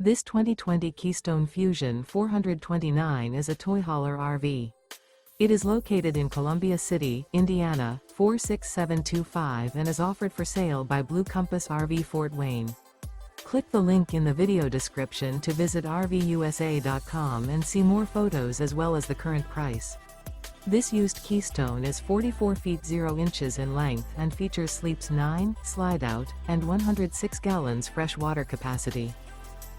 This 2020 Keystone Fuzion 429 is a toy hauler RV. It is located in Columbia City, Indiana, 46725 and is offered for sale by Blue Compass RV Fort Wayne. Click the link in the video description to visit RVUSA.com and see more photos as well as the current price. This used Keystone is 44 feet 0 inches in length and features sleeps 9, Slideout, and 106 gallons fresh water capacity.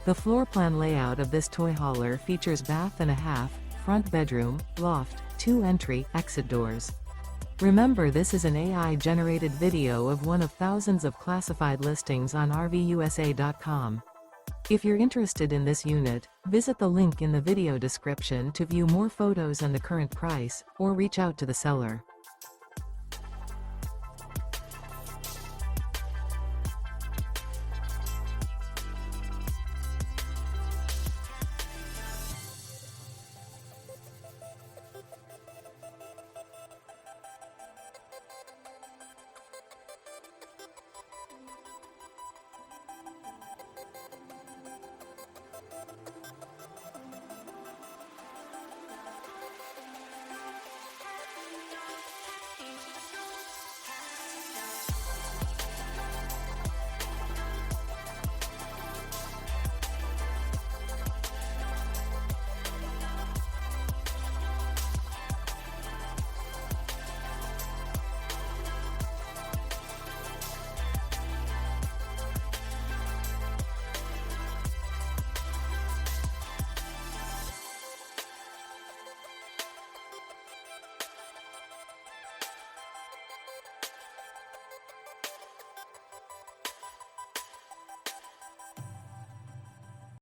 The floor plan layout of this toy hauler features bath and a half, front bedroom, loft, 2 entry, exit doors. Remember, this is an AI-generated video of one of thousands of classified listings on RVUSA.com. If you're interested in this unit, visit the link in the video description to view more photos and the current price, or reach out to the seller.